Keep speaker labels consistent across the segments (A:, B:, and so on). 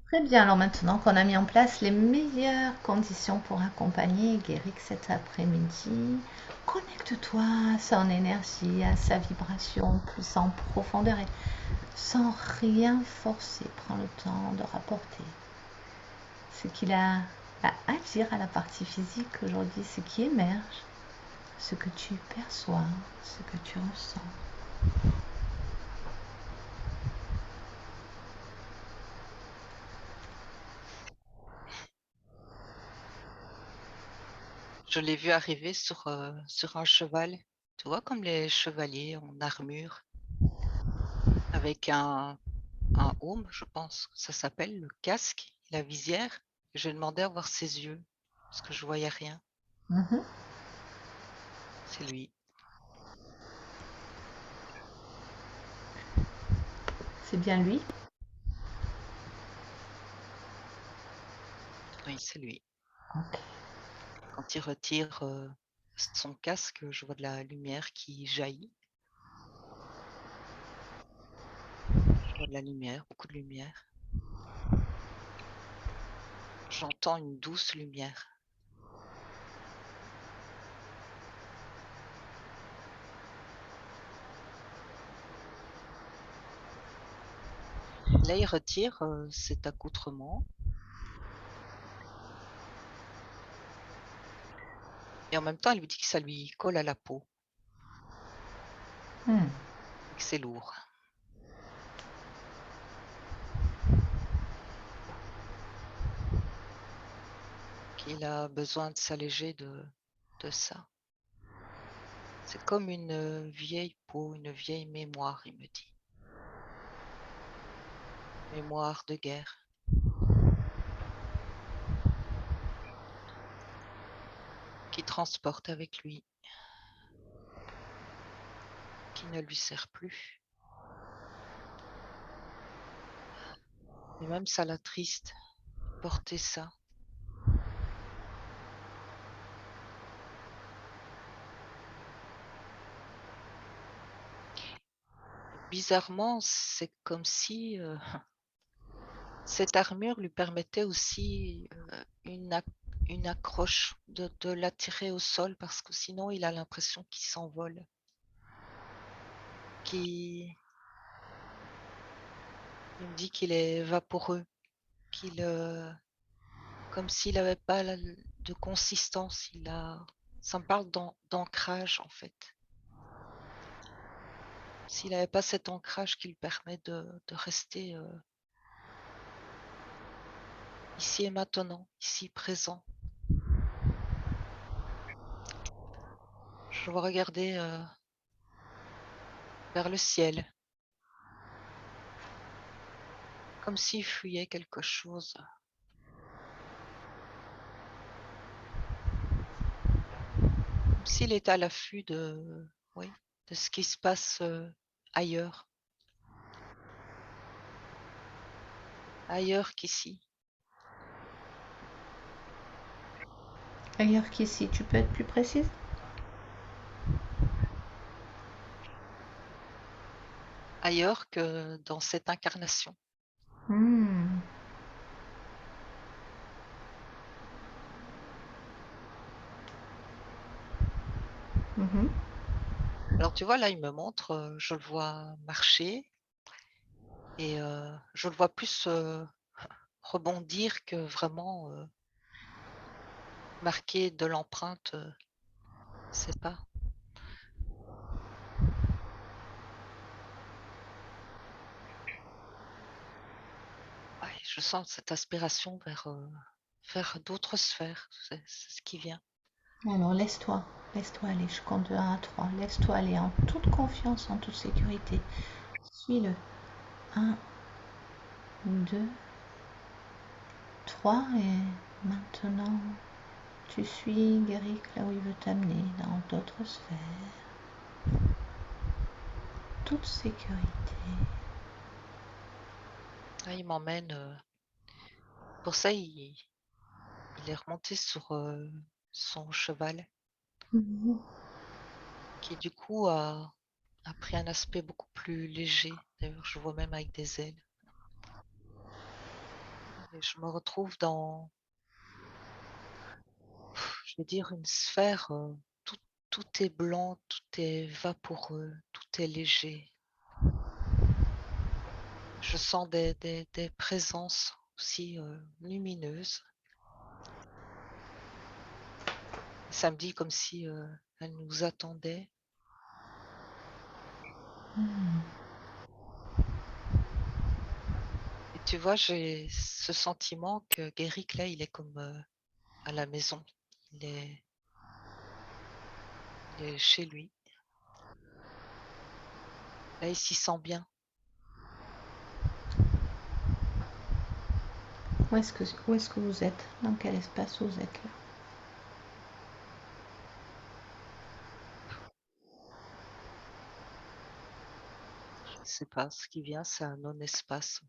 A: Très bien, alors maintenant qu'on a mis en place les meilleures conditions pour accompagner Guéric cet après-midi, connecte-toi à son énergie, à sa vibration plus en profondeur et sans rien forcer. Prends le temps de rapporter ce qu'il a à dire à la partie physique aujourd'hui, ce qui émerge, ce que tu perçois, ce que tu ressens.
B: Je l'ai vu arriver sur un cheval, tu vois, comme les chevaliers en armure, avec un aume, je pense que ça s'appelle, le casque, la visière. J'ai demandé à voir ses yeux, parce que je voyais rien.
A: Mhm.
B: C'est lui.
A: C'est bien lui.
B: Oui, c'est lui.
A: Ok.
B: Quand il retire son casque, je vois de la lumière qui jaillit. Je vois de la lumière, beaucoup de lumière. J'entends une douce lumière. Là, il retire cet accoutrement et en même temps, il lui dit que ça lui colle à la peau
A: Hmm.
B: et que c'est lourd. Qu'il a besoin de s'alléger de ça. C'est comme une vieille peau, une vieille mémoire, il me dit. Mémoire de guerre qui transporte avec lui, qui ne lui sert plus. Et même ça l'attriste, porter ça. Bizarrement, c'est comme si cette armure lui permettait aussi une accroche, de l'attirer au sol, parce que sinon il a l'impression qu'il s'envole, qu'il il me dit qu'il est vaporeux, qu'il comme s'il n'avait pas de consistance. Ça me parle d'ancrage en fait. S'il n'avait pas cet ancrage qui lui permet de rester ici et maintenant, ici présent. Je vois regarder vers le ciel, comme s'il fuyait quelque chose, comme s'il était à l'affût oui, de ce qui se passe ailleurs, ailleurs qu'ici.
A: Ailleurs qu'ici, tu peux être plus précise?
B: Ailleurs que dans cette incarnation.
A: Hmm. Mhm.
B: Alors tu vois, là, il me montre, je le vois marcher et je le vois plus rebondir que vraiment marquer de l'empreinte, c'est pas. Ouais, je sens cette aspiration vers d'autres sphères, c'est ce qui vient.
A: Alors laisse-toi aller. Je compte de 1 à 3. Laisse-toi aller en toute confiance, en toute sécurité. Suis-le. 1, 2, 3 et maintenant tu suis Guéric là où il veut t'amener, dans d'autres sphères. Toute sécurité.
B: Là, il m'emmène. Pour ça, il est remonté sur son cheval,
A: Mhm.
B: qui du coup a pris un aspect beaucoup plus léger. D'ailleurs, je vois même avec des ailes. Et je me retrouve dans, je vais dire, une sphère, tout, tout est blanc, tout est vaporeux, tout est léger. Je sens des présences aussi lumineuses. Ça me dit comme si elles nous attendaient. Et tu vois, j'ai ce sentiment que Guéric, là, il est comme à la maison. Il est, il est chez lui. Là, il s'y sent bien.
A: Où est-ce que vous êtes? Dans quel espace vous êtes là?
B: Je ne sais pas, ce qui vient, c'est un non-espace.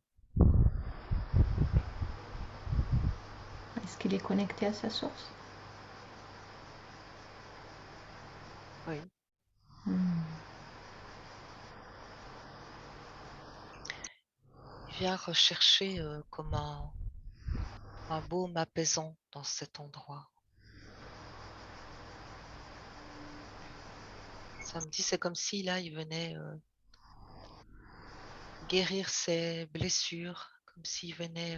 A: Est-ce qu'il est connecté à sa source?
B: Oui. Il vient rechercher comme un baume apaisant dans cet endroit. Ça me dit, c'est comme si là, il venait guérir ses blessures, comme s'il venait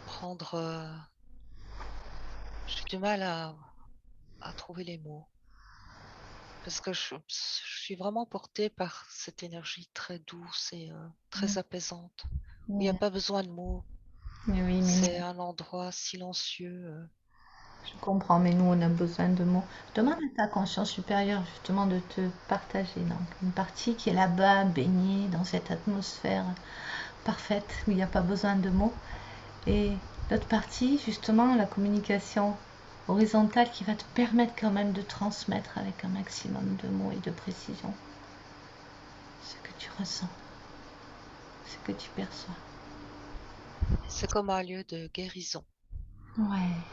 B: prendre... j'ai du mal à trouver les mots. Parce que je suis vraiment portée par cette énergie très douce et très apaisante. Où il n'y a
A: Ouais.
B: pas besoin de mots.
A: Mais oui, mais
B: C'est
A: nous,
B: un endroit silencieux.
A: je comprends, mais nous, on a besoin de mots. Demande à ta conscience supérieure, justement, de te partager. Donc, une partie qui est là-bas, baignée dans cette atmosphère parfaite, où il n'y a pas besoin de mots. Et l'autre partie, justement, la communication horizontale qui va te permettre quand même de transmettre avec un maximum de mots et de précision ce que tu ressens, ce que tu perçois.
B: C'est comme un lieu de guérison.
A: Ouais.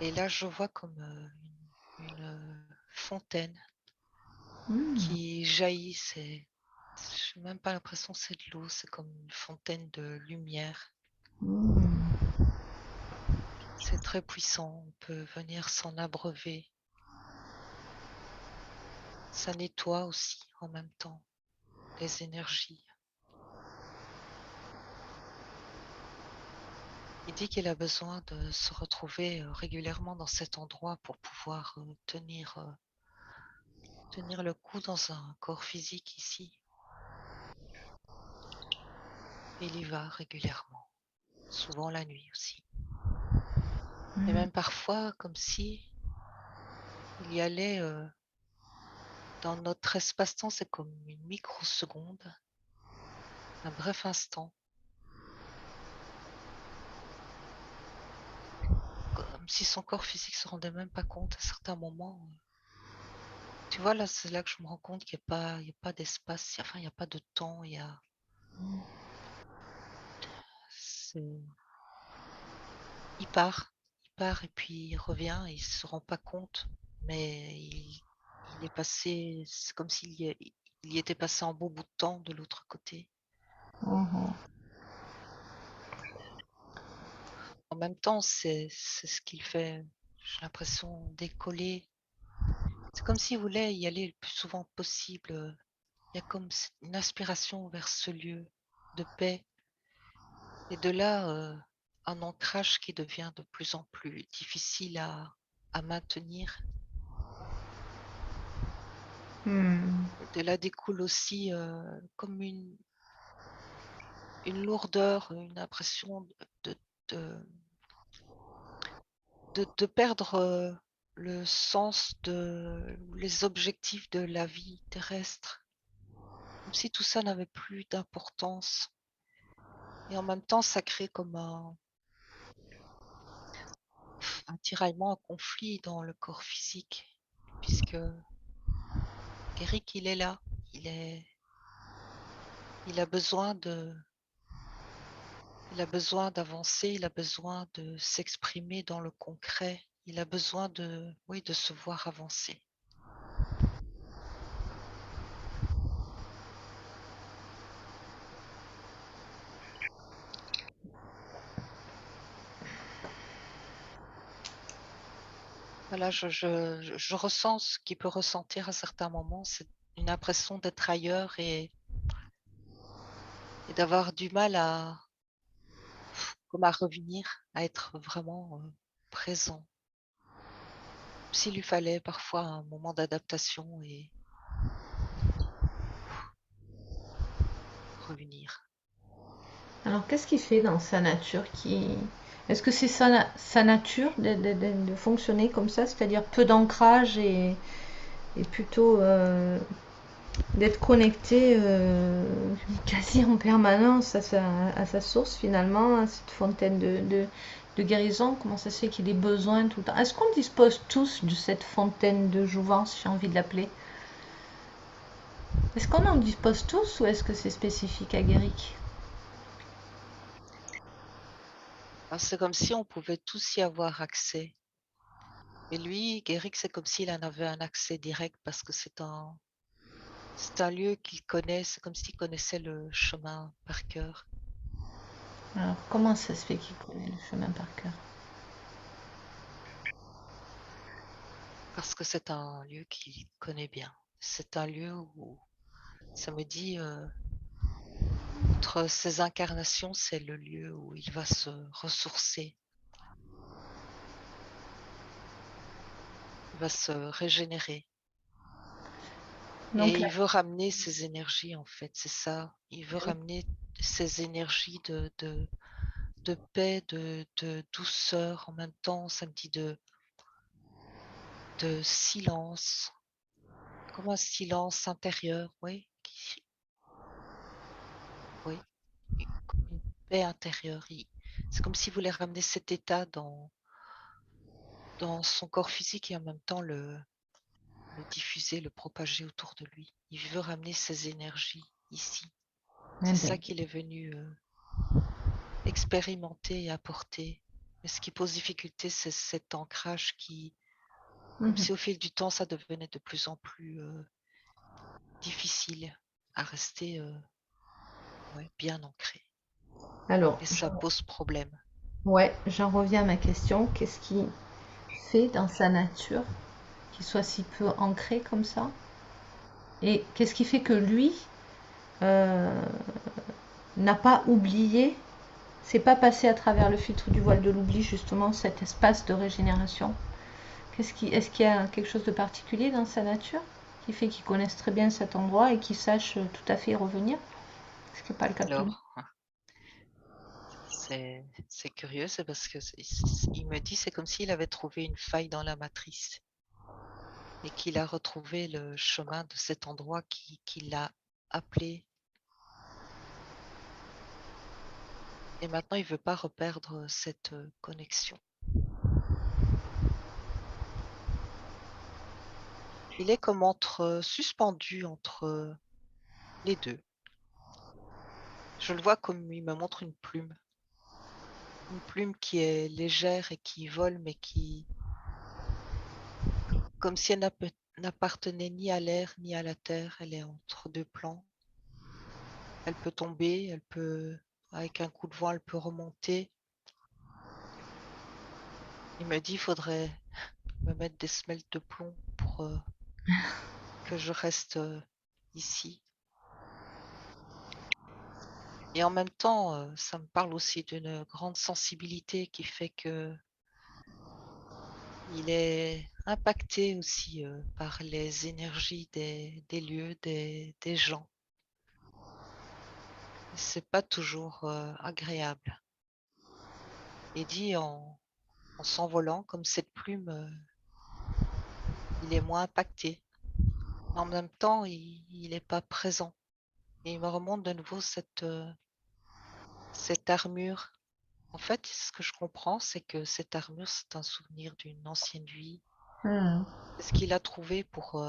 B: Et là, je vois comme une fontaine
A: Mmh.
B: qui jaillit. Je n'ai même pas l'impression que c'est de l'eau, c'est comme une fontaine de lumière.
A: Mmh.
B: C'est très puissant, on peut venir s'en abreuver. Ça nettoie aussi en même temps les énergies. Il dit qu'il a besoin de se retrouver régulièrement dans cet endroit pour pouvoir tenir le coup dans un corps physique ici. Et il y va régulièrement, souvent la nuit aussi. Et
A: Mmh.
B: même parfois comme si il y allait dans notre espace-temps, c'est comme une microseconde, un bref instant, comme si son corps physique se rendait même pas compte à certains moments. Tu vois, là, c'est là que je me rends compte qu'il n'y a pas d'espace, enfin, il n'y a pas de temps, c'est- il part et puis il revient et il se rend pas compte, mais il est passé, c'est comme il y était passé un beau bout de temps de l'autre côté.
A: Mmh.
B: En même temps, c'est ce qu'il fait, j'ai l'impression, décoller. C'est comme s'il voulait y aller le plus souvent possible. Il y a comme une aspiration vers ce lieu de paix. Et de là, un ancrage qui devient de plus en plus difficile à maintenir.
A: Mmh.
B: Et de là découle aussi comme une lourdeur, une impression de, de, de perdre le sens les objectifs de la vie terrestre. Comme si tout ça n'avait plus d'importance. Et en même temps, ça crée comme un tiraillement, un conflit dans le corps physique, puisque Eric, il est là, il est, il a besoin il a besoin d'avancer, il a besoin de s'exprimer dans le concret, il a besoin oui, de se voir avancer. Voilà, je ressens ce qu'il peut ressentir à certains moments, c'est une impression d'être ailleurs et d'avoir du mal à comme à revenir, à être vraiment, présent. S'il lui fallait parfois un moment d'adaptation et revenir.
A: Alors, qu'est-ce qu'il fait dans sa nature qui... Est-ce que c'est sa nature de fonctionner comme ça, c'est-à-dire peu d'ancrage et plutôt d'être connecté quasi en permanence à sa source finalement, à cette fontaine de guérison? Comment ça se fait qu'il ait besoin tout le temps? Est-ce qu'on dispose tous de cette fontaine de jouvence, j'ai envie de l'appeler? Est-ce qu'on en dispose tous ou est-ce que c'est spécifique à Guéric?
B: Ah, c'est comme si on pouvait tous y avoir accès. Et lui, Guéric, c'est comme s'il en avait un accès direct parce que c'est un lieu qu'il connaît, c'est comme s'il connaissait le chemin par cœur.
A: Alors, comment ça se fait qu'il connaît le chemin par cœur?
B: Parce que c'est un lieu qu'il connaît bien. C'est un lieu où ça me dit, outre ses incarnations, c'est le lieu où il va se ressourcer, il va se régénérer.
A: Donc
B: Et
A: là,
B: il veut ramener ses énergies, en fait, c'est ça. Il veut ramener ses énergies de paix, de douceur en même temps, ça me dit de silence, comme un silence intérieur, oui, oui, comme une paix intérieure. C'est comme s'il voulait ramener cet état dans son corps physique et en même temps le diffuser, le propager autour de lui. Il veut ramener ses énergies ici.
A: eh
B: C'est ça
A: ben,
B: qu'il est venu expérimenter et apporter. Mais ce qui pose difficulté, c'est cet ancrage qui, comme
A: mhm.
B: si au fil du temps, ça devenait de plus en plus difficile à rester ouais, bien ancré.
A: Alors,
B: Et ça pose problème.
A: ouais, j'en reviens à ma question. Qu'est-ce qui fait dans sa nature qu'il soit si peu ancré comme ça? Et qu'est-ce qui fait que lui euh, n'a pas oublié, c'est pas passé à travers le filtre du voile de l'oubli justement cet espace de régénération? Est-ce qu'il y a quelque chose de particulier dans sa nature qui fait qu'il connaisse très bien cet endroit et qu'il sache tout à fait y revenir? Ce qui n'est pas le cas de tout le monde.
B: Alors, c'est curieux, c'est parce que il me dit c'est comme s'il avait trouvé une faille dans la matrice et qu'il a retrouvé le chemin de cet endroit qui l'a appelé. Et maintenant, il veut pas reperdre cette connexion. Il est comme suspendu entre les deux. Je le vois comme il me montre une plume qui est légère et qui vole, mais qui, comme si elle n'appartenait ni à l'air ni à la terre, elle est entre deux plans. Elle peut tomber, avec un coup de vent, elle peut remonter. Il me dit, il faudrait me mettre des semelles de plomb pour que je reste ici. Et en même temps, ça me parle aussi d'une grande sensibilité qui fait que il est impacté aussi par les énergies des lieux, des gens. C'est pas toujours agréable. Il dit en s'envolant, comme cette plume, il est moins impacté. En même temps, il n'est pas présent. Et il me remonte de nouveau cette armure. En fait, ce que je comprends, c'est que cette armure, c'est un souvenir d'une ancienne vie.
A: Hmm.
B: C'est ce qu'il a trouvé pour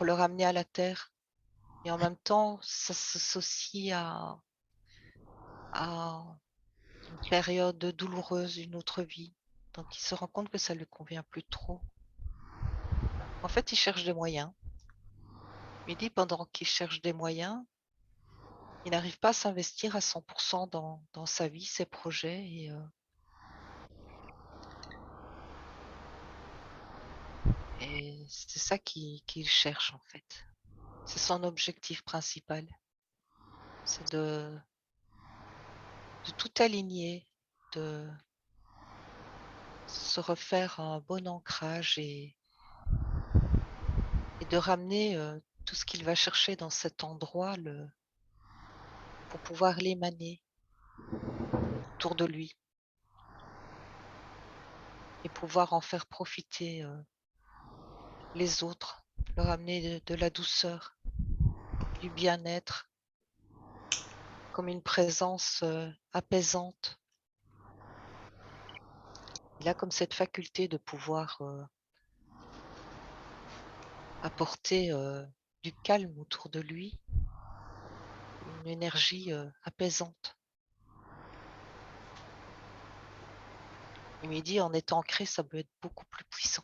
B: le ramener à la terre. Et en même temps, ça s'associe à une période douloureuse, une autre vie. Donc il se rend compte que ça lui convient plus trop. En fait, il cherche des moyens. Il dit pendant qu'il cherche des moyens, il n'arrive pas à s'investir à 100% dans sa vie, ses projets. Et c'est ça qu'il cherche en fait. C'est son objectif principal. C'est de tout aligner, de se refaire un bon ancrage et de ramener tout ce qu'il va chercher dans cet endroit pour pouvoir l'émaner autour de lui et pouvoir en faire profiter les autres, leur amener de la douceur, du bien-être, comme une présence apaisante. Il a comme cette faculté de pouvoir apporter du calme autour de lui, une énergie apaisante. Il me dit, en étant ancré, ça peut être beaucoup plus puissant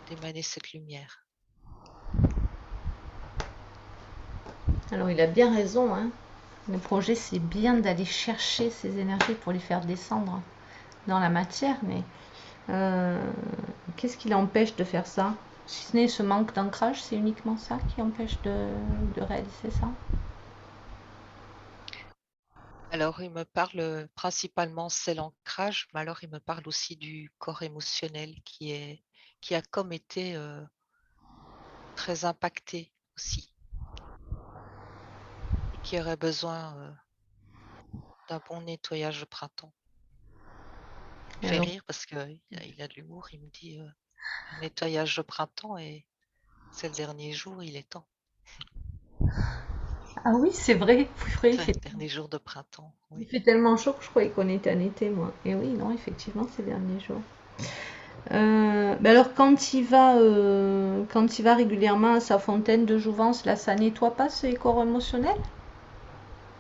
B: d'émaner cette lumière.
A: Alors il a bien raison, hein. Le projet, c'est bien d'aller chercher ces énergies pour les faire descendre dans la matière, mais qu'est-ce qui l'empêche de faire ça? Si ce n'est ce manque d'ancrage, c'est uniquement ça qui empêche de réaliser ça?
B: Alors, il me parle principalement, c'est l'ancrage, mais alors il me parle aussi du corps émotionnel qui a comme été très impacté aussi et qui aurait besoin d'un bon nettoyage de printemps. Il me fait
A: Alors,
B: rire parce qu'il a de l'humour, il me dit un nettoyage de printemps et c'est le dernier jour, il est temps.
A: ah oui, c'est vrai,
B: Ouais, dernier jour de printemps,
A: il
B: oui.
A: fait tellement chaud que je croyais qu'on était en été, moi. Et oui, non, effectivement, c'est le dernier jour. Ben alors, quand il va régulièrement à sa fontaine de jouvence, là, ça nettoie pas ce corps émotionnel?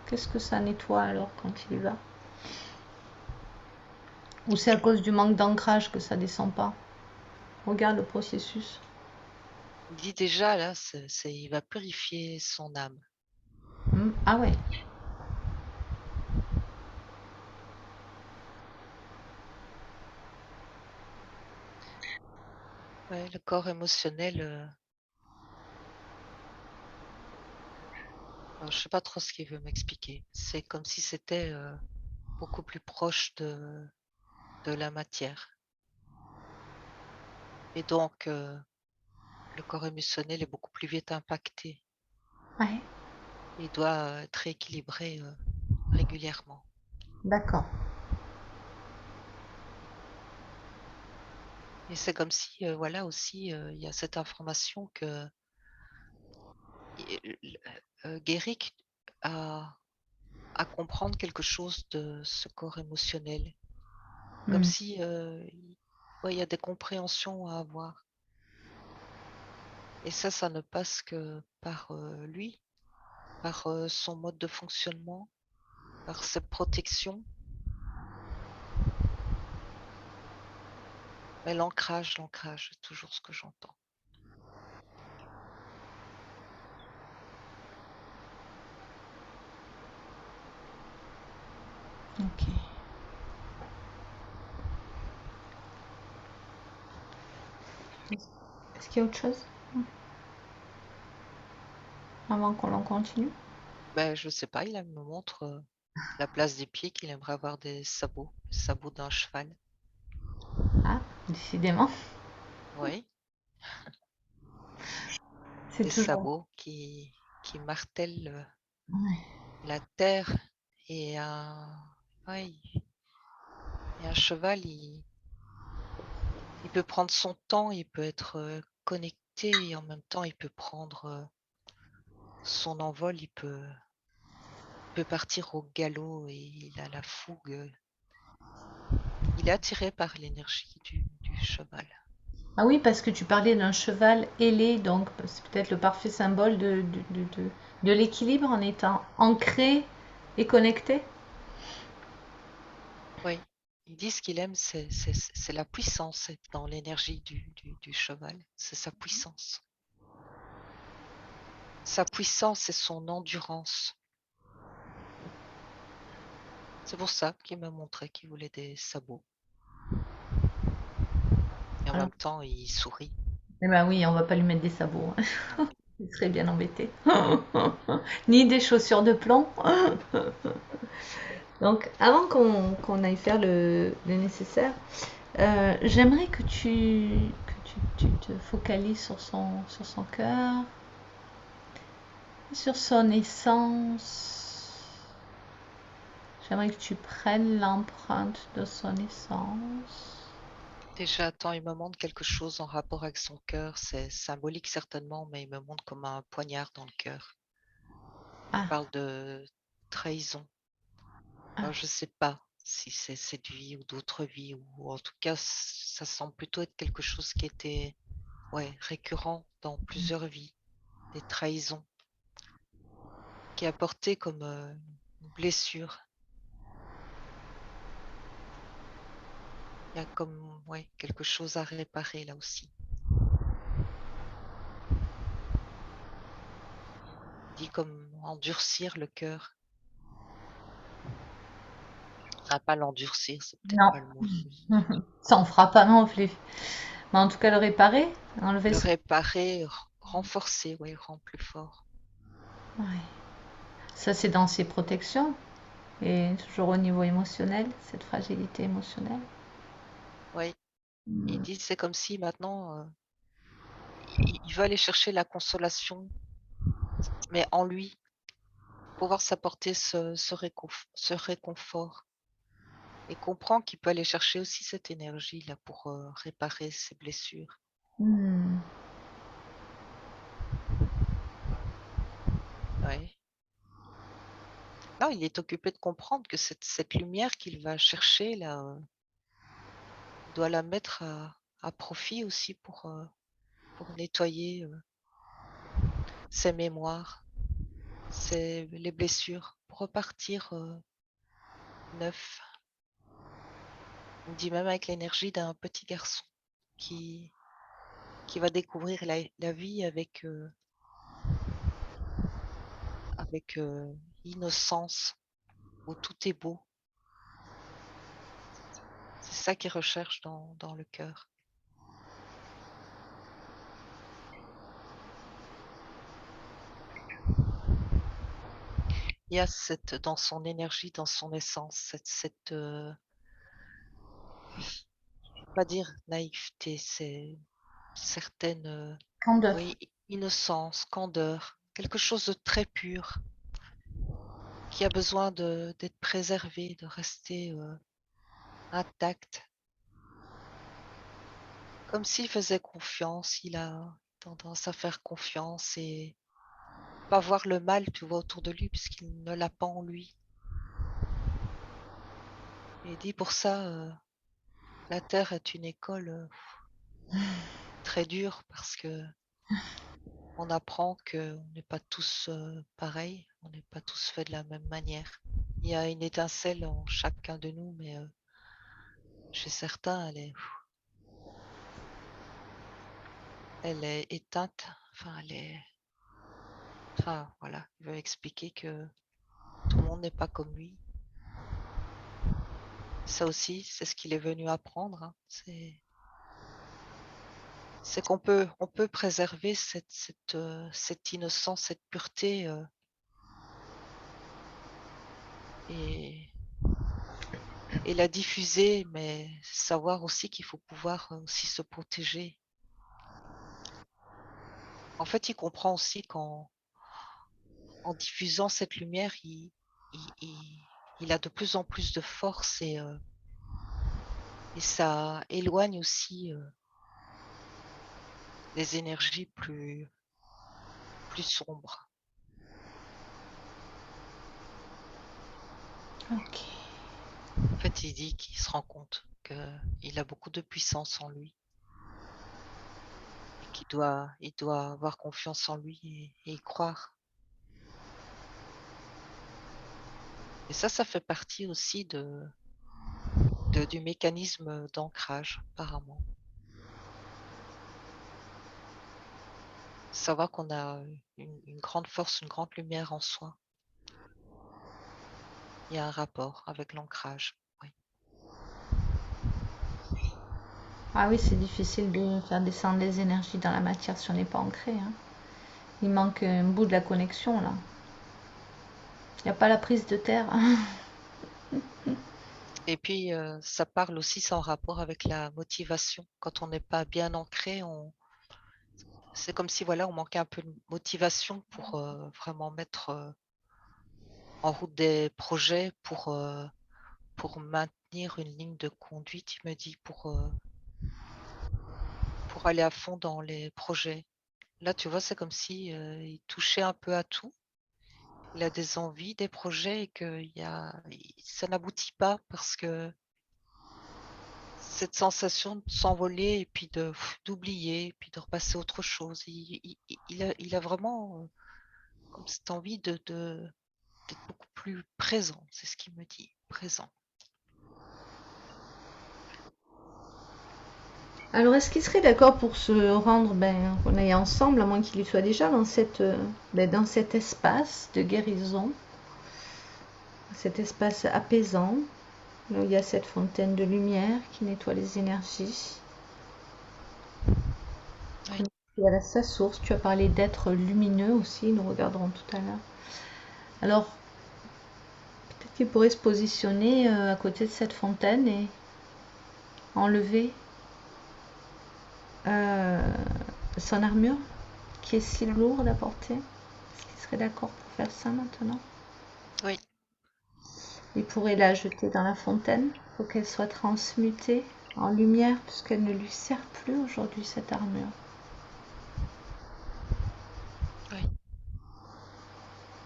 A: Qu'est-ce que ça nettoie alors quand il y va? Ou c'est à cause du manque d'ancrage que ça descend pas? Regarde le processus.
B: Il dit déjà, là, il va purifier son âme.
A: Ah ouais.
B: Ouais, le corps émotionnel, alors, je sais pas trop ce qu'il veut m'expliquer. C'est comme si c'était beaucoup plus proche de la matière. Et donc, le corps émotionnel est beaucoup plus vite impacté.
A: Ouais,
B: Il doit être rééquilibré régulièrement.
A: d'accord.
B: Et c'est comme si, voilà aussi, il y a cette information que Guéric a à comprendre quelque chose de ce corps émotionnel. Comme
A: Hmm.
B: si ouais, il y a des compréhensions à avoir. Et ça ne passe que par lui, par son mode de fonctionnement, par cette protection. Mais l'ancrage, c'est toujours ce que j'entends.
A: Ok. Est-ce qu'il y a autre chose avant qu'on en continue?
B: Ben, je sais pas, il me montre la place des pieds qu'il aimerait avoir des sabots d'un cheval.
A: Ah, décidément.
B: Oui,
A: C'est
B: des
A: toujours.
B: sabots qui martèlent
A: Ouais.
B: la terre et ouais, et un cheval, il peut prendre son temps, il peut être connecté et en même temps, il peut prendre son envol, il peut partir au galop et il a la fougue. Il est attiré par l'énergie du cheval.
A: Ah oui, parce que tu parlais d'un cheval ailé, donc c'est peut-être le parfait symbole de l'équilibre en étant ancré et connecté.
B: Oui, il dit ce qu'il aime, c'est la puissance, c'est dans l'énergie du cheval, c'est sa puissance. Sa puissance et son endurance. C'est pour ça qu'il m'a montré qu'il voulait des sabots. Et en
A: Alors,
B: même temps, il sourit.
A: eh ben oui, on va pas lui mettre des sabots, hein.
B: Ouais.
A: Il serait bien embêté. Ni des chaussures de plomb. Donc, avant qu'on aille faire le nécessaire, j'aimerais que tu te focalises sur son cœur, sur son essence. J'aimerais que tu prennes l'empreinte de son essence.
B: Déjà, attends, il me montre quelque chose en rapport avec son cœur. C'est symbolique certainement, mais il me montre comme un poignard dans le cœur. Il
A: Ah,
B: parle de trahison.
A: ah.
B: Alors, je sais pas si c'est cette vie ou d'autres vies, ou en tout cas, ça semble plutôt être quelque chose qui était, ouais, récurrent dans plusieurs vies, des trahisons, qui est apporté comme une blessure. Il y a comme, ouais, quelque chose à réparer là aussi. Il dit comme endurcir le cœur. Ah, pas l'endurcir, c'est peut-être
A: Non,
B: pas le mot.
A: ça en fera pas non plus. Mais en tout cas, le réparer, enlever
B: Le
A: son...
B: réparer, renforcer, ouais, rend plus fort.
A: Ouais. Ça, c'est dans ses protections. Et toujours au niveau émotionnel, cette fragilité émotionnelle.
B: Ouais, il dit c'est comme si maintenant il veut aller chercher la consolation, mais en lui, pouvoir s'apporter ce réconfort et comprend qu'il peut aller chercher aussi cette énergie là pour réparer ses blessures.
A: Hmm.
B: Ouais. Non, il est occupé de comprendre que cette lumière qu'il va chercher là, il doit la mettre à profit aussi pour nettoyer ses mémoires, les blessures, pour repartir neuf. Il me dit même avec l'énergie d'un petit garçon qui, qui va découvrir la vie avec innocence, où tout est beau. C'est ça qu'il recherche dans le cœur. Il y a dans son énergie, dans son essence, je vais pas dire naïveté, c'est certaine,
A: Candeur.
B: oui, innocence, candeur, quelque chose de très pur qui a besoin d'être préservé, de rester intact, comme s'il faisait confiance, il a tendance à faire confiance et pas voir le mal, tu vois, autour de lui, puisqu'il ne l'a pas en lui. Et il dit pour ça, la Terre est une école très dure parce que on apprend qu'on n'est pas tous pareils, on n'est pas tous faits de la même manière. Il y a une étincelle en chacun de nous, mais chez certains, elle est éteinte. Enfin, enfin, voilà, il veut expliquer que tout le monde n'est pas comme lui. Ça aussi, c'est ce qu'il est venu apprendre, hein. C'est qu'on peut préserver cette innocence, cette pureté, et, et la diffuser, mais savoir aussi qu'il faut pouvoir aussi se protéger. En fait, il comprend aussi en diffusant cette lumière, il a de plus en plus de force et ça éloigne aussi les énergies plus sombres.
A: Ok.
B: En fait, il dit qu'il se rend compte qu'il a beaucoup de puissance en lui et il doit avoir confiance en lui et y croire. Et ça fait partie aussi du mécanisme d'ancrage, apparemment. Savoir qu'on a une grande force, une grande lumière en soi. Il y a un rapport avec l'ancrage. Oui.
A: Ah oui, c'est difficile de faire descendre les énergies dans la matière si on n'est pas ancré, hein. Il manque un bout de la connexion là. Il n'y a pas la prise de terre.
B: Et puis, ça parle aussi sans rapport avec la motivation. Quand on n'est pas bien ancré, c'est comme si voilà, on manquait un peu de motivation pour vraiment mettre en route des projets, pour maintenir une ligne de conduite, il me dit, pour aller à fond dans les projets. Là, tu vois, c'est comme si il touchait un peu à tout. Il a des envies, des projets et ça n'aboutit pas parce que cette sensation de s'envoler et puis d'oublier, et puis de repasser à autre chose. Il a vraiment comme cette envie d'être beaucoup plus présent, c'est ce qu'il me dit, présent.
A: Alors, est-ce qu'il serait d'accord pour se rendre, qu'on aille ensemble, à moins qu'il y soit déjà dans cet espace de guérison, cet espace apaisant, là où il y a cette fontaine de lumière qui nettoie les énergies.
B: Oui,
A: Et à sa source, tu as parlé d'êtres lumineux aussi, nous regarderons tout à l'heure. Alors, peut-être qu'il pourrait se positionner à côté de cette fontaine et enlever euh, son armure qui est si lourde à porter. Est-ce qu'il serait d'accord pour faire ça maintenant?
B: oui,
A: Il pourrait la jeter dans la fontaine pour qu'elle soit transmutée en lumière puisqu'elle ne lui sert plus aujourd'hui cette armure.
B: oui,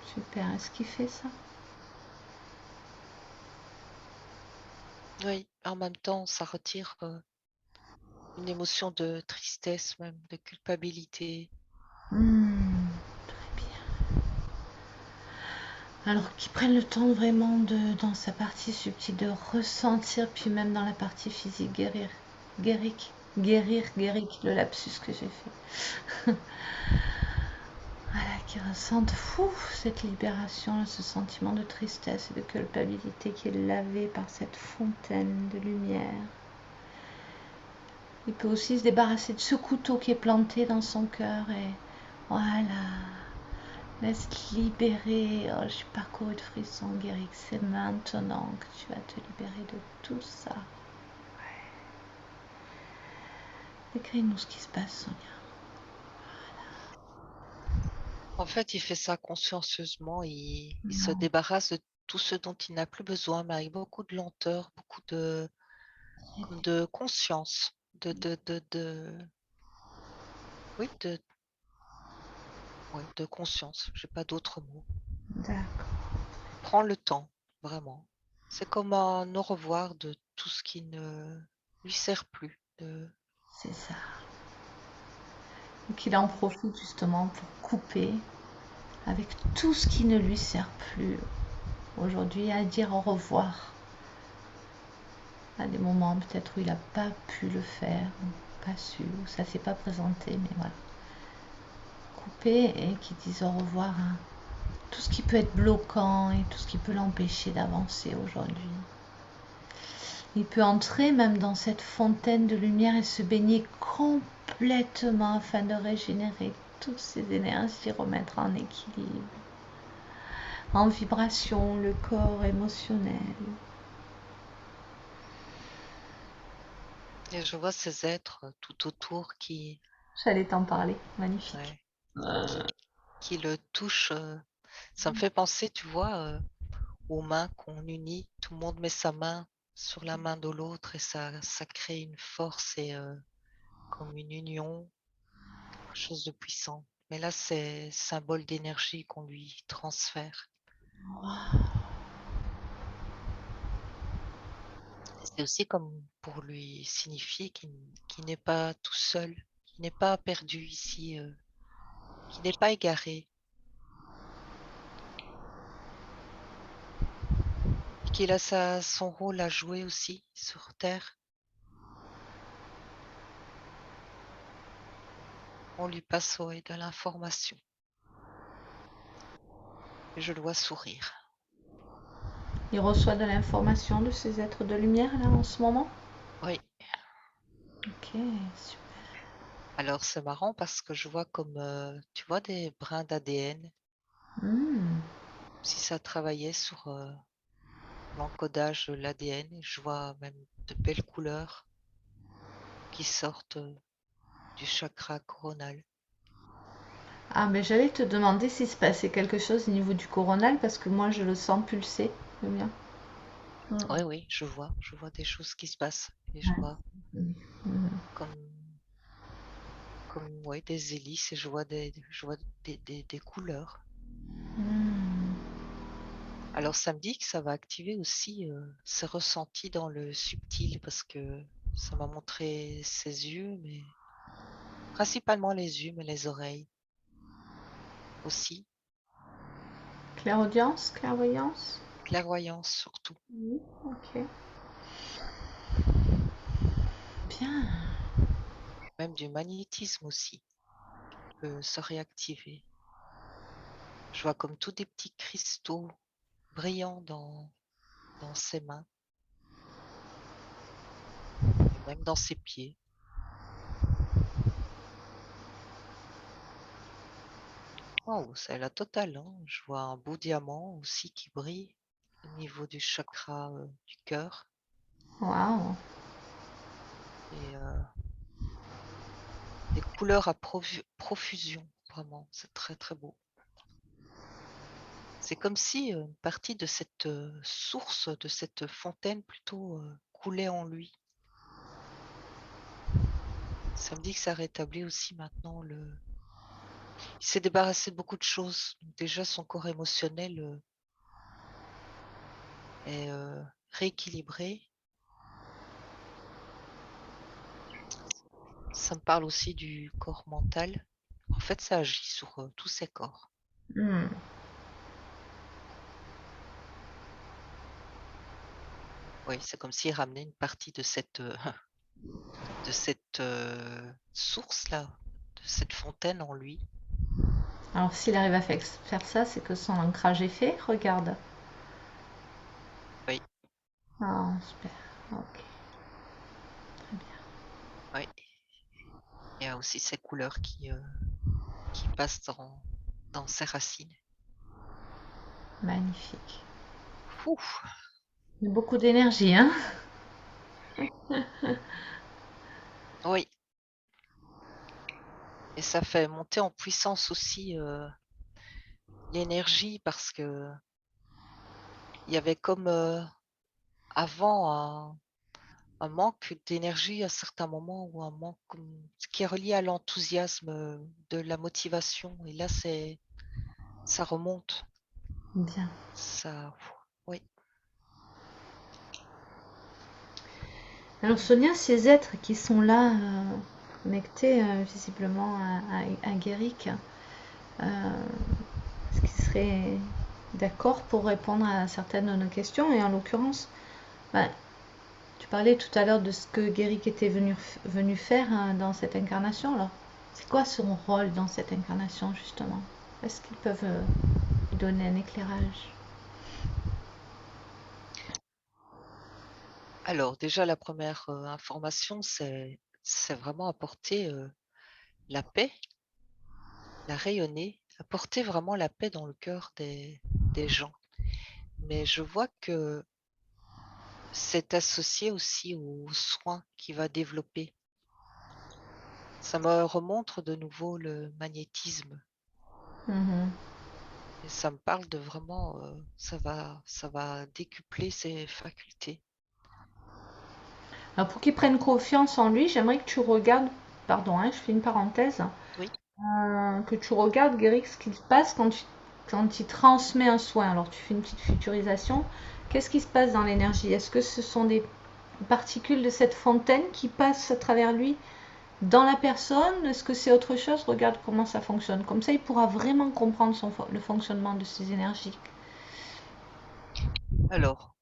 A: Super, est-ce qu'il fait ça?
B: oui. En même temps, ça retire une émotion de tristesse, même de culpabilité.
A: Très bien. Alors qu'il prenne le temps vraiment dans sa partie subtile de ressentir, puis même dans la partie physique, guérir, le lapsus que j'ai fait. Voilà, qui ressentent cette libération, ce sentiment de tristesse et de culpabilité qui est lavé par cette fontaine de lumière. Il peut aussi se débarrasser de ce couteau qui est planté dans son cœur et voilà, laisse libérer. Oh, je suis parcouru de frissons, Guéric. C'est maintenant que tu vas te libérer de tout ça. Décris-nous ce qui se passe, Sonia.
B: En fait, il fait ça consciencieusement, il se débarrasse de tout ce dont il n'a plus besoin, mais avec beaucoup de lenteur, beaucoup comme de conscience, oui, ouais, de conscience. J'ai pas d'autre mot.
A: D'accord,
B: Prends le temps, vraiment. C'est comme un au revoir de tout ce qui ne lui sert plus.
A: c'est ça. Et qu'il en profite justement pour couper avec tout ce qui ne lui sert plus aujourd'hui à dire au revoir à des moments peut-être où il n'a pas pu le faire, pas su, où ça ne s'est pas présenté, mais voilà. Couper et qui disent au revoir à tout ce qui peut être bloquant et tout ce qui peut l'empêcher d'avancer aujourd'hui. Il peut entrer même dans cette fontaine de lumière et se baigner complètement afin de régénérer toutes ces énergies, remettre en équilibre, en vibration le corps émotionnel.
B: Et je vois ces êtres tout autour
A: J'allais t'en parler, magnifique.
B: ouais, qui le touchent. Ça me fait penser, tu vois, aux mains qu'on unit. Tout le monde met sa main sur la main de l'autre et ça crée une force et comme une union, quelque chose de puissant. Mais là, c'est symbole d'énergie qu'on lui transfère. C'est aussi comme pour lui signifier qu'il n'est pas tout seul, qu'il n'est pas perdu ici, qu'il n'est pas égaré, et qu'il a son rôle à jouer aussi sur Terre. On lui passe ouais, de l'information. Et je le vois sourire.
A: Il reçoit de l'information de ces êtres de lumière là en ce moment.
B: Oui,
A: super.
B: Alors c'est marrant parce que je vois comme, tu vois, des brins d'ADN,
A: Hmm.
B: si ça travaillait sur l'encodage de l'ADN, et je vois même de belles couleurs qui sortent du chakra coronal.
A: Ah, mais j'allais te demander s'il se passait quelque chose au niveau du coronal parce que moi je le sens pulser, le mien. Mm.
B: Oui, oui, je vois des choses qui se passent et je
A: Ouais.
B: vois
A: Mm. Mm.
B: comme, comme ouais, des hélices et je vois des couleurs.
A: Mm.
B: Alors ça me dit que ça va activer aussi ces ressentis dans le subtil parce que ça m'a montré ses yeux, mais principalement les yeux, mais les oreilles aussi.
A: Clairaudience, clairvoyance.
B: Clairvoyance surtout.
A: Oui, ok. Bien.
B: Même du magnétisme aussi peut se réactiver. Je vois comme tous des petits cristaux brillants dans ses mains et même dans ses pieds. Waouh, c'est la totale, hein. Je vois un beau diamant aussi qui brille au niveau du chakra du cœur.
A: Waouh.
B: Et des couleurs à profusion, vraiment, c'est très très beau. C'est comme si une partie de cette source, de cette fontaine plutôt coulait en lui. Ça me dit que ça rétablit aussi maintenant le. Il s'est débarrassé de beaucoup de choses. Donc déjà, son corps émotionnel est rééquilibré. Ça me parle aussi du corps mental. En fait, ça agit sur tous ses corps.
A: Hmm.
B: Oui, c'est comme s'il ramenait une partie de cette source-là, de cette fontaine en lui.
A: Alors s'il arrive à faire ça, c'est que son ancrage est fait. Regarde.
B: Oui,
A: Ah, super. Ok, très bien.
B: oui. Il y a aussi ces couleurs qui passent dans ses racines.
A: Magnifique.
B: Ouf,
A: Il y a beaucoup d'énergie, hein?
B: oui, et ça fait monter en puissance aussi l'énergie parce que il y avait comme avant un manque d'énergie à certains moments ou un manque ce qui est relié à l'enthousiasme, de la motivation. Et là, ça remonte.
A: Bien.
B: Ça, oui.
A: Alors Sonia, ces êtres qui sont là, connectés visiblement à Guéric, est-ce qu'ils seraient d'accord pour répondre à certaines de nos questions? Et en l'occurrence, bah, tu parlais tout à l'heure de ce que Guéric était venu faire dans cette incarnation. Alors, c'est quoi son rôle dans cette incarnation justement? Est-ce qu'ils peuvent lui donner un éclairage?
B: Alors déjà, la première information, c'est vraiment apporter la paix, la rayonner, apporter vraiment la paix dans le cœur des gens. Mais je vois que c'est associé aussi aux soins qu'il va développer. Ça me remontre de nouveau le magnétisme
A: Mhm.
B: et ça me parle de vraiment, ça va décupler ses facultés.
A: Alors pour qu'il prenne confiance en lui, j'aimerais que tu regardes, pardon, hein, je fais une parenthèse,
B: Oui,
A: que tu regardes, Guéric, ce qui se passe quand il transmet un soin. Alors tu fais une petite futurisation. Qu'est-ce qui se passe dans l'énergie? Est-ce que ce sont des particules de cette fontaine qui passent à travers lui dans la personne? Est-ce que c'est autre chose? Regarde comment ça fonctionne. Comme ça, il pourra vraiment comprendre le fonctionnement de ces énergies.
B: alors,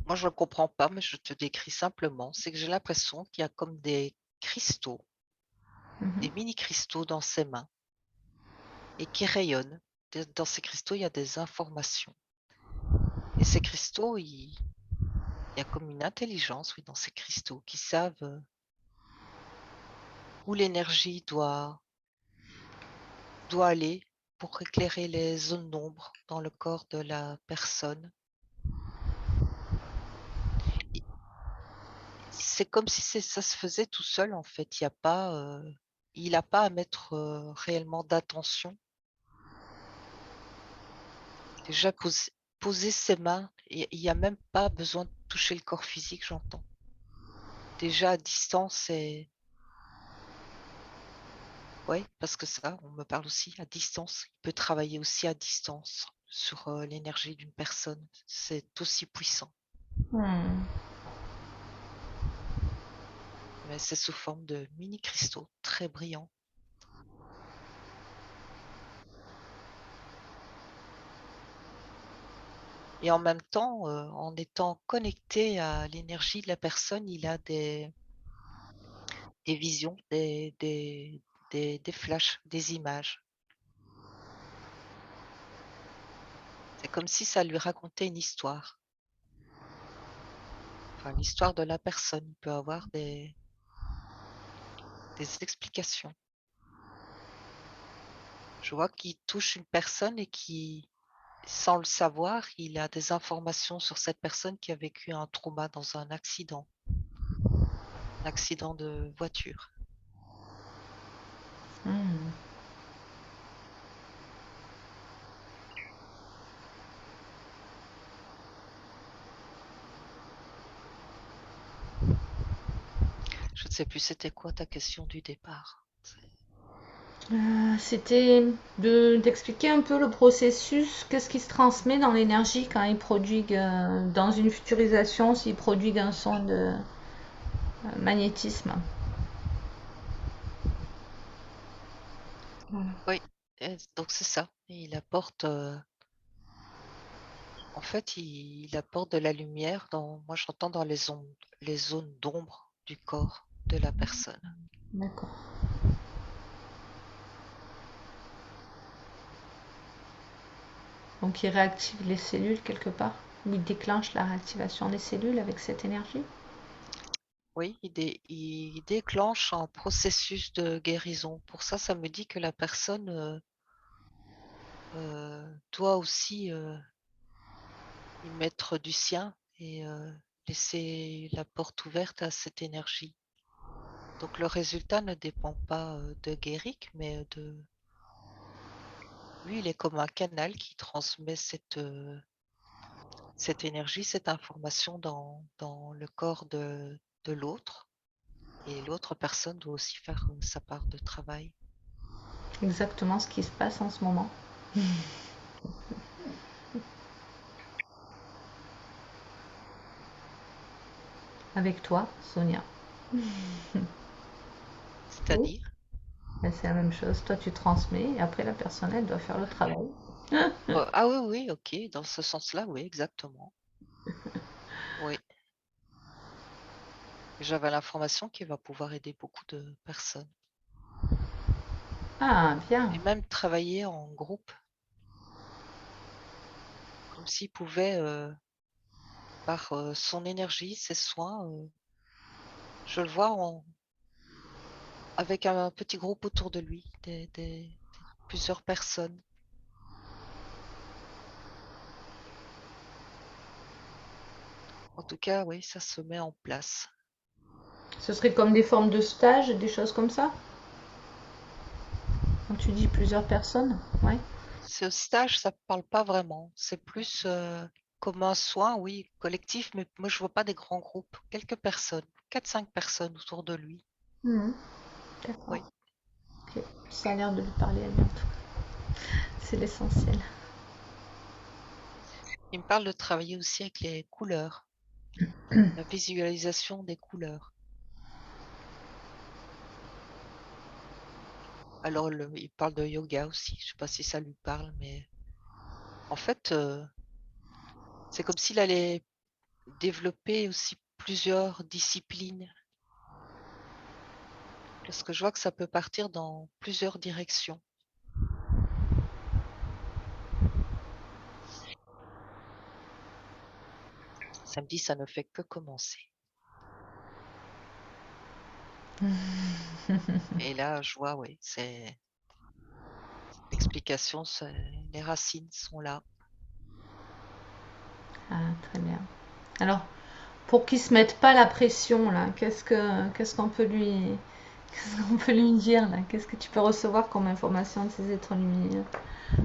B: moi je ne comprends pas, mais je te décris simplement. C'est que j'ai l'impression qu'il y a comme des cristaux,
A: Mhm.
B: des mini-cristaux dans ses mains et qui rayonnent. Dans ces cristaux, il y a des informations. Et ces cristaux, il y a comme une intelligence, oui, dans ces cristaux qui savent. où l'énergie doit aller pour éclairer les zones d'ombre dans le corps de la personne. Et c'est comme si ça se faisait tout seul en fait. Il n'a pas à mettre réellement d'attention. Déjà poser ses mains, il n'y a même pas besoin de toucher le corps physique, j'entends. Déjà à distance, ouais, parce que ça, on me parle aussi à distance. Il peut travailler aussi à distance sur l'énergie d'une personne. C'est aussi puissant.
A: Hmm.
B: Mais c'est sous forme de mini cristaux très brillants. Et en même temps, en étant connecté à l'énergie de la personne, il a des visions, des flashs, des images. C'est comme si ça lui racontait une histoire. Enfin, l'histoire de la personne. Il peut avoir des explications. Je vois qu'il touche une personne et qui, sans le savoir, il a des informations sur cette personne qui a vécu un trauma dans un accident de voiture.
A: Hmm.
B: Je ne sais plus c'était quoi ta question du départ.
A: C'était d'expliquer un peu le processus, qu'est-ce qui se transmet dans l'énergie quand il produit, dans une futurisation, s'il produit un son de magnétisme. Voilà.
B: Oui, donc c'est ça. Il apporte, en fait, il apporte de la lumière moi j'entends dans les zones d'ombre du corps de la personne.
A: D'accord. Donc il réactive les cellules quelque part, ou il déclenche la réactivation des cellules avec cette énergie.
B: Oui, il déclenche un processus de guérison. Pour ça, ça me dit que la personne doit aussi y mettre du sien et laisser la porte ouverte à cette énergie. Donc le résultat ne dépend pas de Guéric, mais de lui, il est comme un canal qui transmet cette énergie, cette information dans le corps de l'autre. Et l'autre personne doit aussi faire sa part de travail.
A: Exactement ce qui se passe en ce moment. Avec toi, Sonia. Oui,
B: C'est-à-dire,
A: ben, c'est la même chose. Toi, tu transmets et après, la personne, elle doit faire le travail.
B: ah oui, oui, ok, dans ce sens-là, oui, exactement. Oui, j'avais l'information qu'il va pouvoir aider beaucoup de personnes.
A: Ah, bien.
B: Et même travailler en groupe, comme s'il pouvait, par son énergie, ses soins, je le vois avec un petit groupe autour de lui, plusieurs personnes. En tout cas, oui, ça se met en place.
A: Ce serait comme des formes de stage, des choses comme ça. Quand tu dis plusieurs personnes, ouais.
B: Ce stage, ça ne parle pas vraiment. C'est plus comme un soin, oui, collectif, mais moi, je vois pas des grands groupes. Quelques personnes, 4-5 personnes autour de lui.
A: Mhm. D'accord.
B: Oui.
A: Ok. Ça a l'air de lui parler à lui en tout cas. C'est l'essentiel.
B: Il me parle de travailler aussi avec les couleurs, la visualisation des couleurs. Alors, il parle de yoga aussi. Je sais pas si ça lui parle, mais en fait, c'est comme s'il allait développer aussi plusieurs disciplines. Parce que je vois que ça peut partir dans plusieurs directions. Samedi, ça ne fait que commencer. Et là, je vois, oui, c'est l'explication, les racines sont là.
A: Ah, très bien. Alors, pour qu'il se mette pas la pression, là, qu'est-ce qu'on peut lui, qu'est-ce qu'on peut lui dire, là? Qu'est-ce que tu peux recevoir comme information de ces êtres lumineux?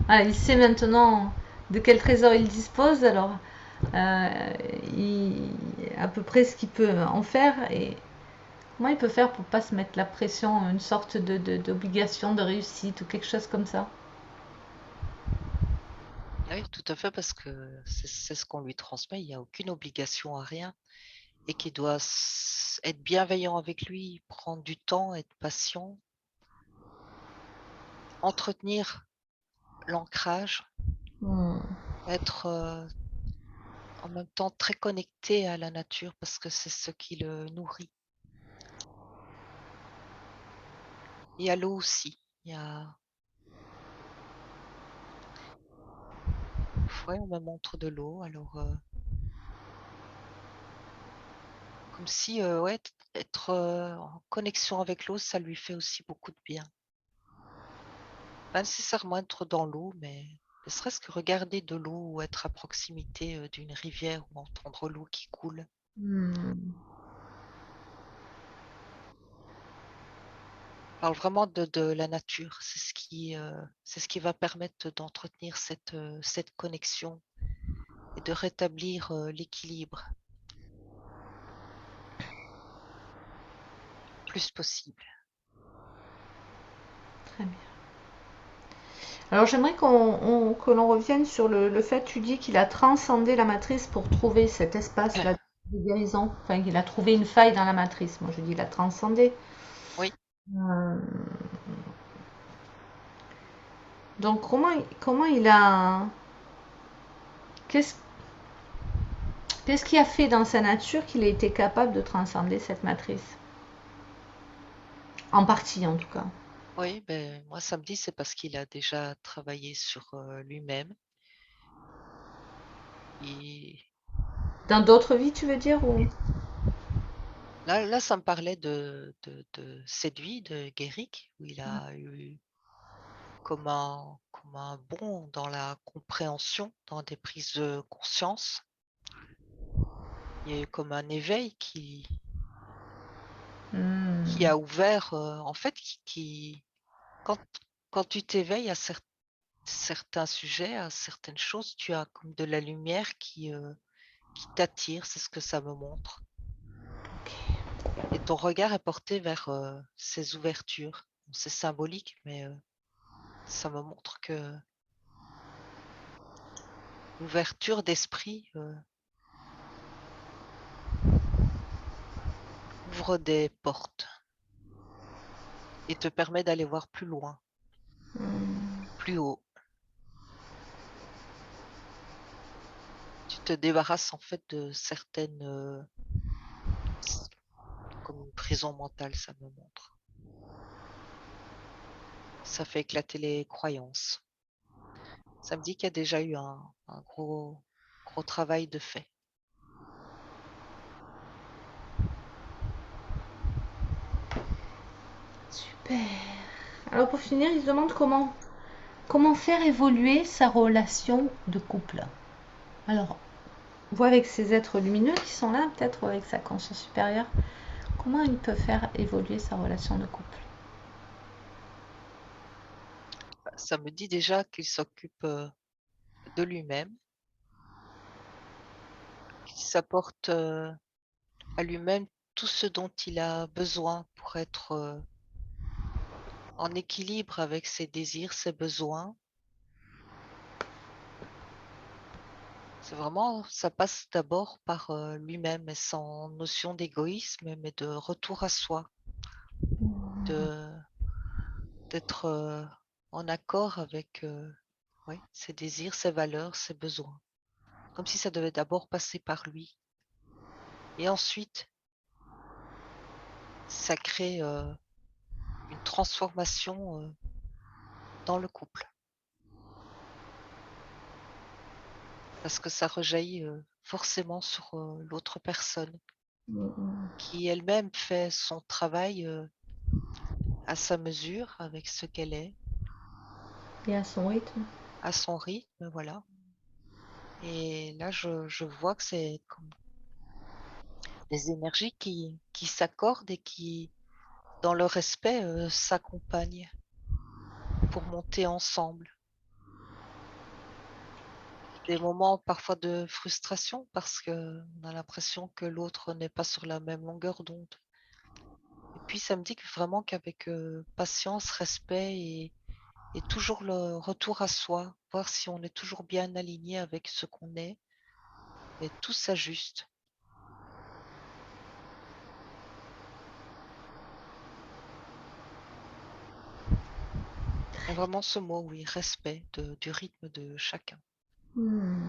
A: Ah, il sait maintenant de quel trésor il dispose, alors euh, il, à peu près ce qu'il peut en faire et comment il peut faire pour pas se mettre la pression, une sorte d'obligation de réussite ou quelque chose comme ça.
B: Oui, tout à fait, parce que c'est ce qu'on lui transmet. Il n'y a aucune obligation à rien et qu'il doit être bienveillant avec lui, prendre du temps, être patient, entretenir l'ancrage,
A: Hmm.
B: être en même temps très connecté à la nature parce que c'est ce qui le nourrit. Et à l'eau aussi. Il y a... Ouais, on me montre de l'eau, alors comme si ouais, être en connexion avec l'eau, ça lui fait aussi beaucoup de bien. Pas nécessairement être dans l'eau, mais ne serait-ce que regarder de l'eau ou être à proximité d'une rivière ou entendre l'eau qui coule.
A: Hmm.
B: On parle vraiment de la nature. C'est ce qui va permettre d'entretenir cette connexion et de rétablir l'équilibre le plus possible.
A: Très bien. Alors j'aimerais que l'on revienne sur le fait, tu dis qu'il a transcendé la matrice pour trouver cet espace-là de guérison. Enfin, qu'il a trouvé une faille dans la matrice. Moi je dis il a transcendé.
B: Oui,
A: Euh, donc comment il a... Qu'est-ce qu'est-ce qui a fait dans sa nature qu'il a été capable de transcender cette matrice? En partie en tout cas.
B: oui, ben, moi samedi, c'est parce qu'il a déjà travaillé sur lui-même. Et
A: Dans d'autres vies tu veux dire ou...
B: là, ça me parlait de cette vie de Guéric, où il a eu comme un bond dans la compréhension, dans des prises de conscience. Il y a eu comme un éveil qui
A: Hmm.
B: a ouvert, en fait, quand, quand tu t'éveilles à certains sujets, à certaines choses, tu as comme de la lumière qui t'attire, c'est ce que ça me montre. Et ton regard est porté vers ces ouvertures. Bon, c'est symbolique, mais ça me montre que l'ouverture d'esprit ouvre des portes et te permet d'aller voir plus loin,
A: Hmm.
B: plus haut. Tu te débarrasses en fait de certaines, comme une prison mentale, ça me montre. Ça fait éclater les croyances. Ça me dit qu'il y a déjà eu un gros travail de fait.
A: Super. Alors pour finir, il se demande comment faire évoluer sa relation de couple. Alors, voit avec ces êtres lumineux qui sont là, peut-être avec sa conscience supérieure, comment il peut faire évoluer sa relation de couple.
B: Ça me dit déjà qu'il s'occupe de lui-même, qu'il s'apporte à lui-même tout ce dont il a besoin pour être en équilibre avec ses désirs, ses besoins. C'est vraiment, ça passe d'abord par lui-même et sans notion d'égoïsme, mais de retour à soi, de d'être en accord avec ouais, ses désirs, ses valeurs, ses besoins. Comme si ça devait d'abord passer par lui. Et ensuite, ça crée une transformation dans le couple. Parce que ça rejaillit forcément sur l'autre personne.
A: Mm.
B: qui elle-même fait son travail à sa mesure, avec ce qu'elle est,
A: Et à son rythme.
B: à son rythme, voilà. Et là, je vois que c'est comme des énergies qui s'accordent et qui, dans le respect, s'accompagnent pour monter ensemble. Des moments parfois de frustration parce qu'on a l'impression que l'autre n'est pas sur la même longueur d'onde. Et puis ça me dit que vraiment qu'avec, patience, respect et toujours le retour à soi, voir si on est toujours bien aligné avec ce qu'on est et tout s'ajuste. Et vraiment ce mot, oui, respect du rythme de chacun.
A: Hmm.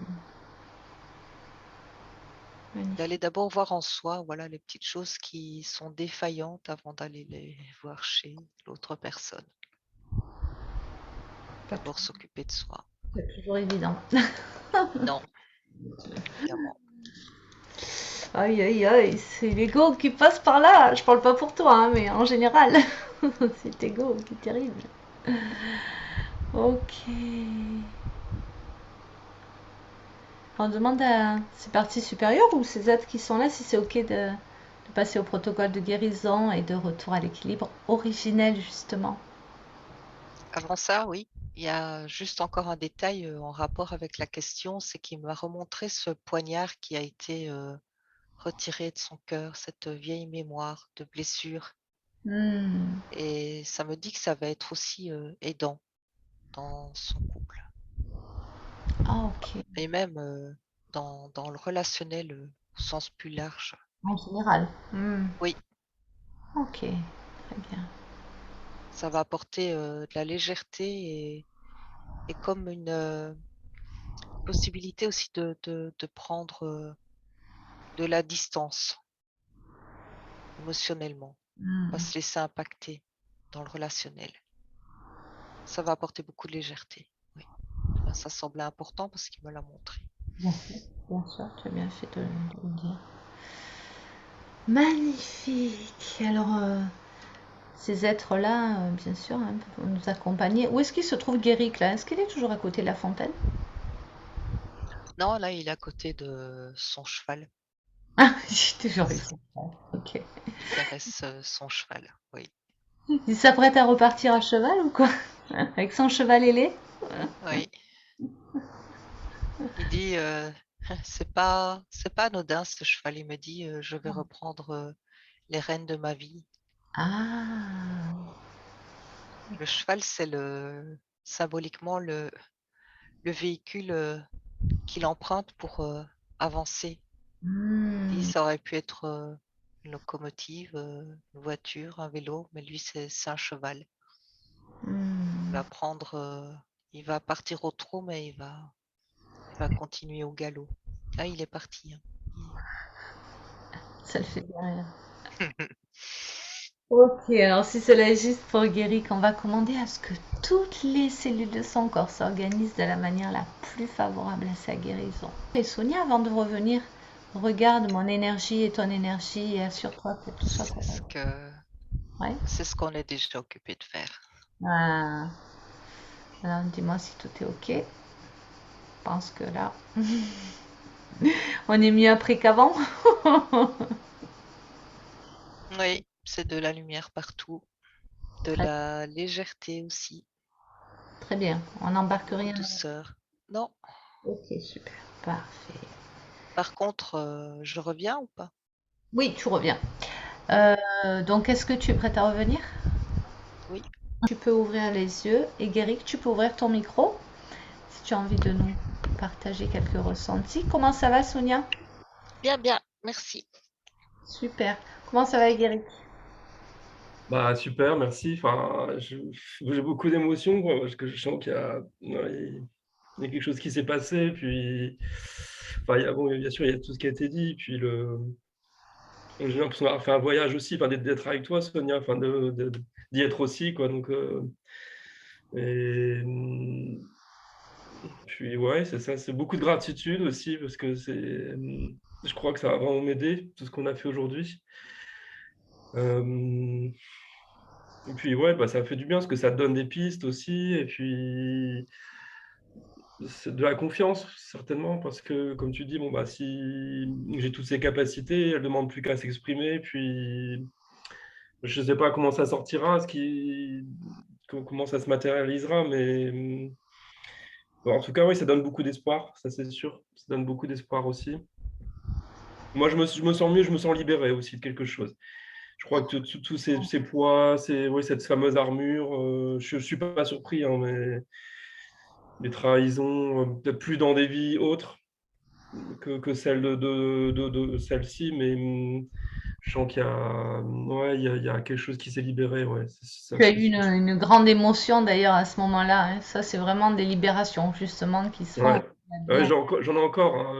A: Magnifique.
B: D'aller d'abord voir en soi, voilà, les petites choses qui sont défaillantes avant d'aller les voir chez l'autre personne.
A: Pas,
B: D'abord s'occuper de soi.
A: pas toujours évident.
B: Non, évidemment.
A: Aïe, aïe, aïe, c'est l'ego qui passe par là. Je parle pas pour toi, hein, mais en général, c'est l'ego qui est terrible. Ok. On demande à ces parties supérieures ou ces êtres qui sont là si c'est ok de passer au protocole de guérison et de retour à l'équilibre originel, justement.
B: Avant ça, oui, il y a juste encore un détail, en rapport avec la question, c'est qu'il m'a remontré ce poignard qui a été, retiré de son cœur, cette vieille mémoire de blessure
A: Hmm.
B: et ça me dit que ça va être aussi, aidant dans son couple
A: Ah, ok.
B: et même, dans le relationnel, au sens plus large.
A: En général. Hmm.
B: Oui,
A: Ok, très bien.
B: ça va apporter, de la légèreté et comme une, possibilité aussi de prendre, de la distance émotionnellement, pas
A: Hmm.
B: se laisser impacter dans le relationnel. Ça va apporter beaucoup de légèreté, oui. Là, ça semblait important parce qu'il me l'a montré.
A: Bien sûr, tu as bien fait de le dire. Magnifique. Alors, ces êtres-là, bien sûr, hein, peuvent nous accompagner. Où est-ce qu'il se trouve Guéric là? Est-ce qu'il est toujours à côté de la fontaine?
B: Non, là, il est à côté de son cheval.
A: Ah, j'ai toujours eu ça. Ok.
B: Il caresse, son cheval, oui.
A: Il s'apprête à repartir à cheval ou quoi? Avec son cheval ailé?
B: Oui, il dit, c'est pas anodin ce cheval. Il me dit, «Je vais reprendre, les rênes de ma vie».
A: Ah.
B: Le cheval, c'est symboliquement le véhicule, qu'il emprunte pour, avancer. Il dit:
A: Hmm.
B: «Ça aurait pu être, une locomotive, une voiture, un vélo, mais lui, c'est un cheval». Il
A: Hmm.
B: va prendre, il va partir au trot, mais il va continuer au galop. Ah, il est parti, hein. Il
A: Ça le fait bien rire. Ok, alors si cela est juste pour Guéric, on va commander à ce que toutes les cellules de son corps s'organisent de la manière la plus favorable à sa guérison. Et Sonia, avant de revenir, regarde mon énergie et ton énergie et assure-toi que tout soit
B: c'est ce
A: correct.
B: que
A: Ouais.
B: c'est ce qu'on est déjà occupé de faire.
A: Ah. Alors dis-moi si tout est ok. Je pense que là, on est mieux après qu'avant.
B: Oui, c'est de la lumière partout, de
A: Très,
B: la légèreté aussi,
A: très bien. On n'embarque
B: beaucoup de
A: rien.
B: douceur. Non,
A: Ok, super. Parfait.
B: par contre, je reviens ou pas?
A: Oui, tu reviens.
B: Oui,
A: Donc, est-ce que tu es prête à revenir?
B: oui.
A: Tu peux ouvrir les yeux. Et Guéric, tu peux ouvrir ton micro si tu as envie de nous partager quelques ressentis. Comment ça va, Sonia?
B: Bien, bien, merci.
A: Super. Comment ça va, Guéric?
C: Bah super, merci. Enfin, j'ai beaucoup d'émotions, quoi, parce que je sens il y a quelque chose qui s'est passé. Puis, enfin, bon, bien sûr, il y a tout ce qui a été dit. Puis j'ai l'impression d'avoir fait un voyage aussi, enfin, d'être avec toi, Sonia, enfin, d'y être aussi, quoi. Donc, et, puis ouais, c'est ça, c'est beaucoup de gratitude aussi, parce que c'est. je crois que ça va vraiment m'aider, tout ce qu'on a fait aujourd'hui. Et puis ouais, bah, ça fait du bien parce que ça te donne des pistes aussi. Et puis c'est de la confiance, certainement, parce que comme tu dis, bon, bah, si j'ai toutes ces capacités, elle ne demande plus qu'à s'exprimer. Puis je ne sais pas comment ça sortira, comment ça se matérialisera, mais bon, en tout cas, oui, ça donne beaucoup d'espoir, ça c'est sûr. Ça donne beaucoup d'espoir aussi. Moi, je me sens mieux, je me sens libéré aussi de quelque chose. Je crois que tous ces poids, oui, cette fameuse armure, je ne suis pas surpris, hein, mais les trahisons, peut-être plus dans des vies autres que celle de celle-ci, mais je sens qu'il y a, ouais, il y a quelque chose qui s'est libéré, ouais, ça,
A: Tu as
C: c'est
A: eu
C: sûr.
A: une grande émotion d'ailleurs à ce moment-là, hein. Ça, c'est vraiment des libérations justement qui se font
C: Ouais, ouais,
A: là-dedans.
C: j'en ai encore, hein.